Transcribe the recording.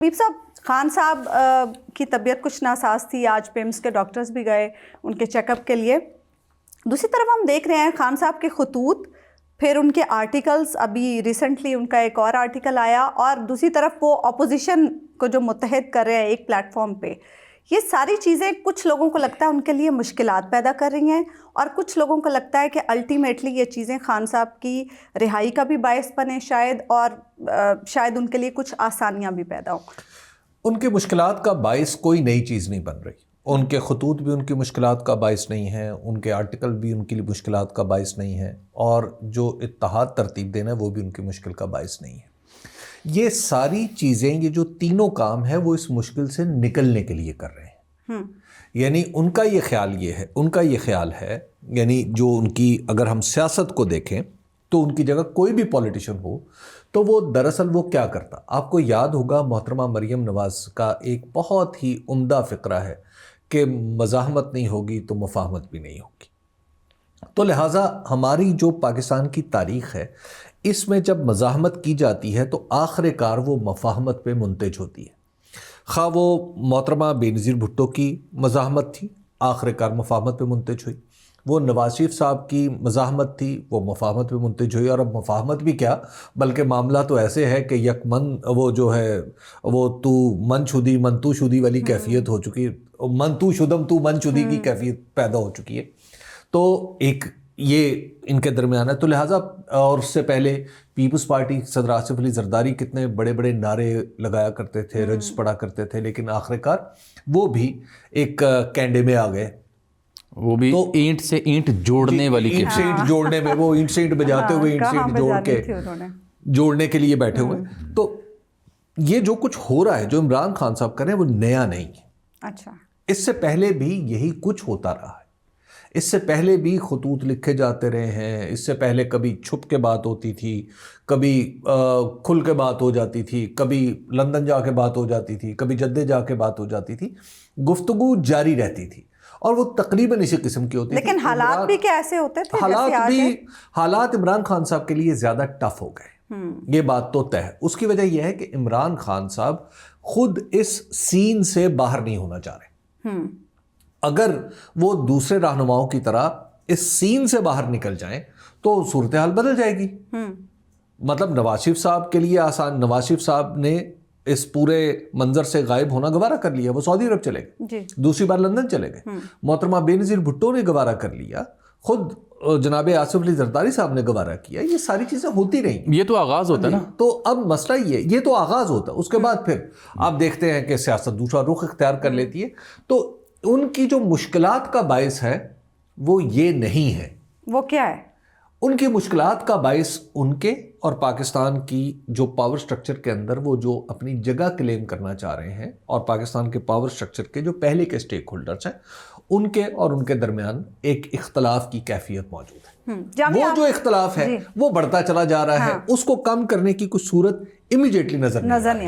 حبیب صاحب، خان صاحب کی طبیعت کچھ ناساز تھی، آج پیمز کے ڈاکٹرز بھی گئے ان کے چیک اپ کے لیے. دوسری طرف ہم دیکھ رہے ہیں خان صاحب کے خطوط، پھر ان کے آرٹیکلز، ابھی ریسنٹلی ان کا ایک اور آرٹیکل آیا، اور دوسری طرف وہ اپوزیشن کو جو متحد کر رہے ہیں ایک پلیٹ فارم پہ. یہ ساری چیزیں کچھ لوگوں کو لگتا ہے ان کے لیے مشکلات پیدا کر رہی ہیں، اور کچھ لوگوں کو لگتا ہے کہ الٹیمیٹلی یہ چیزیں خان صاحب کی رہائی کا بھی باعث بنے شاید، اور شاید ان کے لیے کچھ آسانیاں بھی پیدا ہوں. ان کی مشکلات کا باعث کوئی نئی چیز نہیں بن رہی. ان کے خطوط بھی ان کی مشکلات کا باعث نہیں ہیں، ان کے آرٹیکل بھی ان کے لیے مشکلات کا باعث نہیں ہیں، اور جو اتحاد ترتیب دینا ہے وہ بھی ان کی مشکل کا باعث نہیں ہے. یہ ساری چیزیں، یہ جو تینوں کام ہیں، وہ اس مشکل سے نکلنے کے لیے کر رہے ہیں. یعنی ان کا یہ خیال ہے یعنی جو ان کی، اگر ہم سیاست کو دیکھیں تو ان کی جگہ کوئی بھی پولیٹیشین ہو تو وہ دراصل وہ کیا کرتا. آپ کو یاد ہوگا محترمہ مریم نواز کا ایک بہت ہی عمدہ فقرہ ہے کہ مزاحمت نہیں ہوگی تو مفاہمت بھی نہیں ہوگی. تو لہٰذا ہماری جو پاکستان کی تاریخ ہے، اس میں جب مزاحمت کی جاتی ہے تو آخر کار وہ مفاہمت پہ منتج ہوتی ہے. خواہ وہ محترمہ بے نظیر بھٹو کی مزاحمت تھی، آخر کار مفاہمت پہ منتج ہوئی. وہ نواز شریف صاحب کی مزاحمت تھی، وہ مفاہمت پہ منتج ہوئی. اور اب مفاہمت بھی کیا، بلکہ معاملہ تو ایسے ہے کہ یک من وہ جو ہے وہ تو من شدی من تو شدی والی کیفیت ہو چکی، من تو شدم تو من شدی کی کیفیت پیدا ہو چکی ہے. تو ایک یہ ان کے درمیان ہے. تو لہٰذا، اور اس سے پہلے پیپلز پارٹی صدر آصف علی زرداری کتنے بڑے بڑے نعرے لگایا کرتے تھے، رجز پڑھا کرتے تھے، لیکن آخر کار وہ بھی ایک کینڈے میں آ گئے. وہ بھی اینٹ سے اینٹ جوڑنے والی اینٹ سے اینٹ جوڑنے میں، وہ اینٹ سے اینٹ بجاتے ہوئے اینٹ سے اینٹ جوڑ کے جوڑنے کے لیے بیٹھے ہوئے. تو یہ جو کچھ ہو رہا ہے، جو عمران خان صاحب کر رہے ہیں، وہ نیا نہیں ہے. اچھا، اس سے پہلے بھی یہی کچھ ہوتا رہا ہے. اس سے پہلے بھی خطوط لکھے جاتے رہے ہیں. اس سے پہلے کبھی چھپ کے بات ہوتی تھی، کبھی کھل کے بات ہو جاتی تھی، کبھی لندن جا کے بات ہو جاتی تھی، کبھی جدے جا کے بات ہو جاتی تھی. گفتگو جاری رہتی تھی اور وہ تقریباً اسی قسم کی ہوتی تھی. لیکن حالات بھی کیا ایسے ہوتے تھے؟ حالات عمران خان صاحب کے لیے زیادہ ٹف ہو گئے، یہ بات تو طے ہے. اس کی وجہ یہ ہے کہ عمران خان صاحب خود اس سین سے باہر نہیں ہونا چاہ رہے. اگر وہ دوسرے رہنماؤں کی طرح اس سین سے باہر نکل جائیں تو صورتحال بدل جائے گی. مطلب نواز شریف صاحب کے لیے آسان، نواز شریف صاحب نے اس پورے منظر سے غائب ہونا گوارا کر لیا، وہ سعودی عرب چلے گئے، دوسری بار لندن چلے گئے. محترمہ بے نظیر بھٹو نے گوارا کر لیا، خود جناب آصف علی زرداری صاحب نے گوارا کیا. یہ ساری چیزیں ہوتی رہیں. یہ تو آغاز ہوتا ہے نا. تو اب مسئلہ یہ تو آغاز ہوتا ہے. اس کے بعد پھر آپ دیکھتے ہیں کہ سیاست دوسرا رخ اختیار کر لیتی ہے. تو ان کی جو مشکلات کا باعث ہے وہ یہ نہیں ہے. وہ کیا ہے؟ ان کی مشکلات کا باعث ان کے اور پاکستان کی جو پاور سٹرکچر کے اندر وہ جو اپنی جگہ کلیم کرنا چاہ رہے ہیں، اور پاکستان کے پاور سٹرکچر کے جو پہلے کے سٹیک ہولڈرز ہیں، ان کے اور ان کے درمیان ایک اختلاف کی کیفیت موجود ہے. وہ جو اختلاف ہے وہ بڑھتا چلا جا رہا ہے. اس کو کم کرنے کی کوئی صورت امیڈیٹلی نظر نہیں آتی.